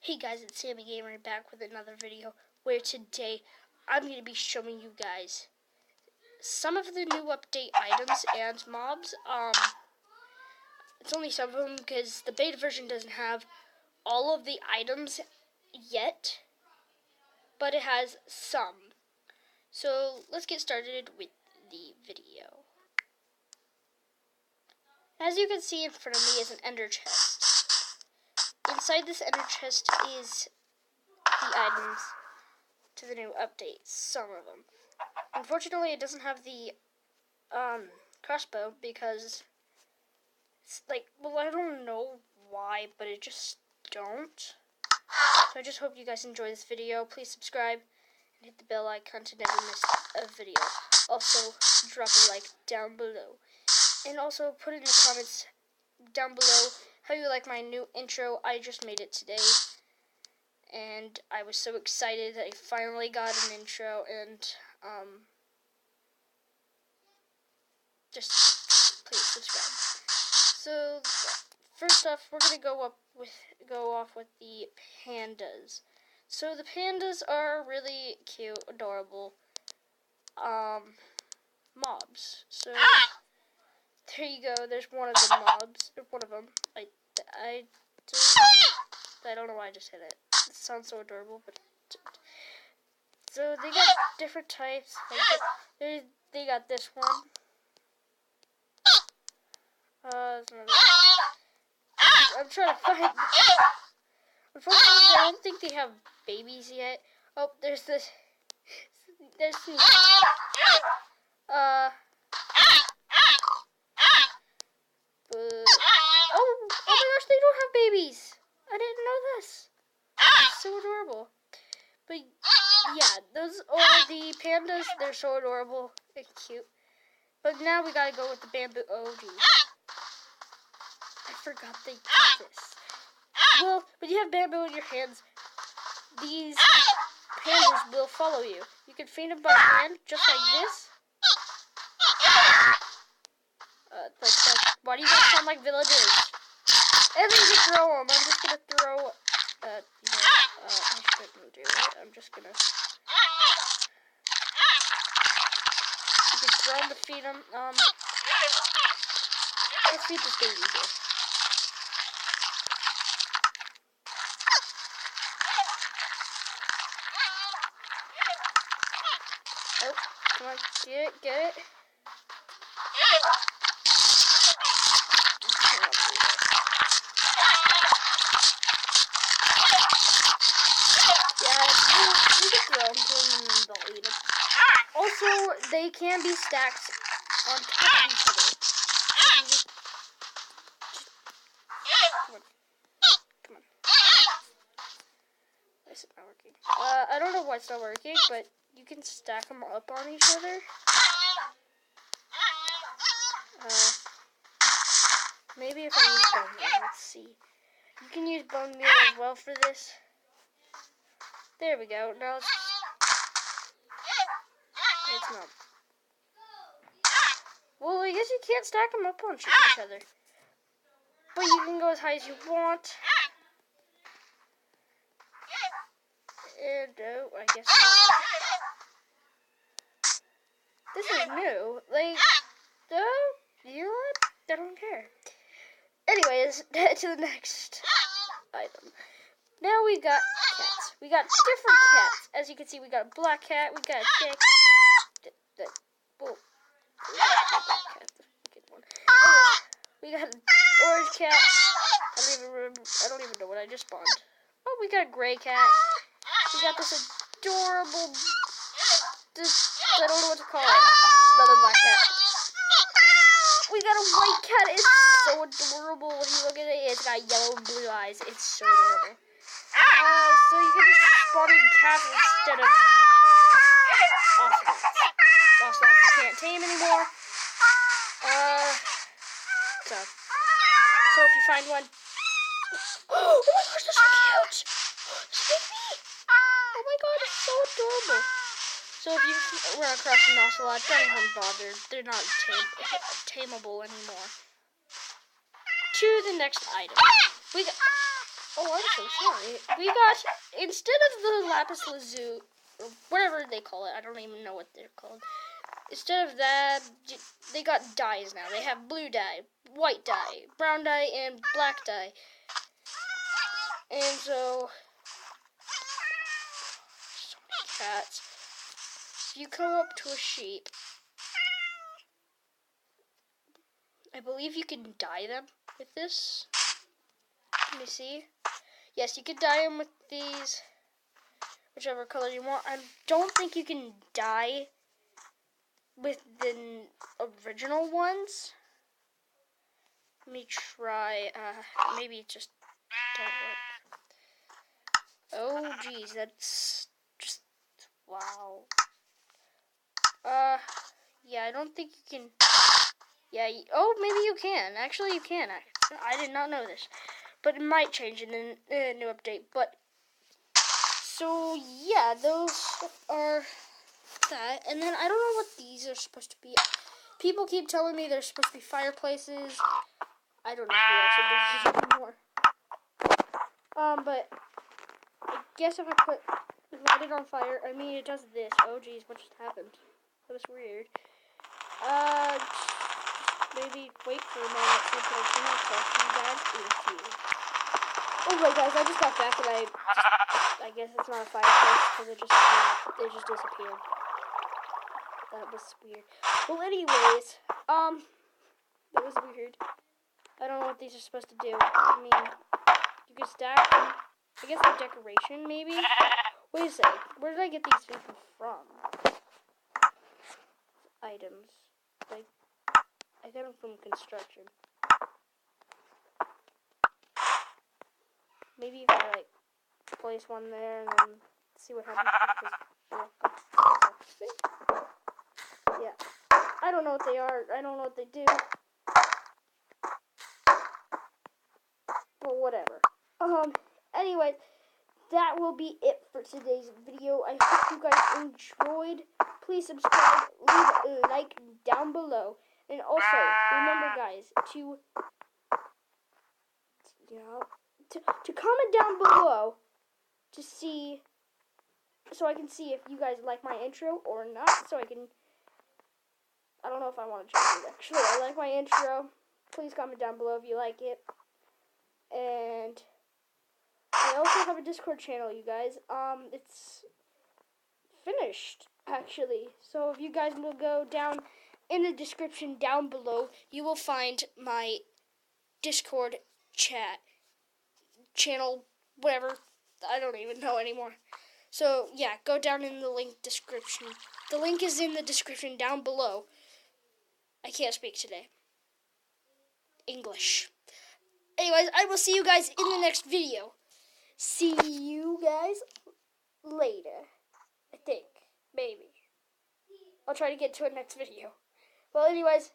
Hey guys, it's Sammy Gamer back with another video where today I'm going to be showing you guys some of the new update items and mobs. It's only some of them because the beta version doesn't have all of the items yet, but it has some. So let's get started with the video. As you can see in front of me is an ender chest. Inside this ender chest is the items to the new update, some of them. Unfortunately, it doesn't have the crossbow because it's like, well, I don't know why, but it just don't. So I just hope you guys enjoy this video. Please subscribe and hit the bell icon to never miss a video. Also, drop a like down below. And also put in the comments down below how you like my new intro. I just made it today. And I was so excited that I finally got an intro, and just please subscribe. So first off, we're gonna go off with the pandas. So the pandas are really cute, adorable mobs. So there you go. There's one of the mobs. One of them. I don't know why I just hit it. It sounds so adorable, but so they got different types. Like they got this one. There's another one. I'm trying to find. Unfortunately, I don't think they have babies yet. Oh, there's this. There's these. Oh my gosh, they don't have babies. I didn't know this. It's so adorable. But yeah, those are the pandas. They're so adorable and cute. But now we gotta go with the bamboo. Oh geez, I forgot they did this. Well, when you have bamboo in your hands, these pandas will follow you. You can feed them by hand, just like this. Why do you guys sound like villagers? And then you throw them. I'm just gonna throw. I shouldn't do it. I'm just gonna. You can throw them to feed them. Let's feed this baby here. Oh, come on, get it. Also, they can be stacked on top of each other. Come on. Why is it not working? I don't know why it's not working, but you can stack them up on each other. Maybe if I use bone meal, let's see. You can use bone meal as well for this. There we go. Now it's not. Well, I guess you can't stack them up on each other. But you can go as high as you want. And no, I guess not. This is new. Like, you know what? I don't care. Anyways, to the next item. Now we got cats. We got different cats. As you can see, we got a black cat. We got a dick. We got an orange cat. I don't even know what I just spawned. Oh, we got a gray cat. We got this adorable. I don't know what to call it. Another black cat. We got a white cat. It's so adorable. When you look at it, it's got yellow and blue eyes. It's so adorable. So you can just spawn in cats instead of ocelots. Ocelots you can't tame anymore. So if you find one, oh my gosh, they're so cute! This baby! Oh my god, it's so adorable. So if you run across an ocelot, don't even bother. They're not tameable anymore. To the next item. Oh, I'm so sorry. We got, instead of the lapis lazuli, or whatever they call it, I don't even know what they're called. Instead of that, they got dyes now. They have blue dye, white dye, brown dye, and black dye. And so many cats. If you come up to a sheep, I believe you can dye them with this. Let me see. Yes, you can dye them with these, whichever color you want. I don't think you can dye with the original ones. Let me try. Maybe it just don't work. Oh, geez, that's just wow. Yeah, I don't think you can. Yeah. Oh, maybe you can. Actually, you can. I did not know this, but it might change in the new update. But so yeah, those are that. And then I don't know what these are supposed to be. People keep telling me they're supposed to be fireplaces. I don't know who actually does this anymore. But I guess if I light it on fire, I mean it does this. Oh geez, what just happened? That was weird. Maybe wait for a moment so I can you guys in here. Oh wait guys, I just got back and I guess it's not a fireplace because they just disappeared. That was weird. Well anyways, that was weird. I don't know what these are supposed to do. I mean, you can stack them. I guess for decoration, maybe? Wait a sec. Where did I get these people from? Items. Like, I got them from construction. Maybe if I, like, place one there and then see what happens. Yeah. I don't know what they are. I don't know what they do. But whatever. Anyway, that will be it for today's video. I hope you guys enjoyed. Please subscribe, leave a like down below. And also, remember guys, to comment down below to see, so I can see if you guys like my intro or not, so I don't know if I want to change it actually. I like my intro. Please comment down below if you like it. And I also have a Discord channel, you guys. It's finished, actually. So if you guys will go down in the description down below, you will find my Discord channel, whatever. I don't even know anymore. So, yeah, go down in the link description. The link is in the description down below. I can't speak today. English. Anyways, I will see you guys in the next video. See you guys later. I think. Maybe. I'll try to get to a next video. Well, anyways.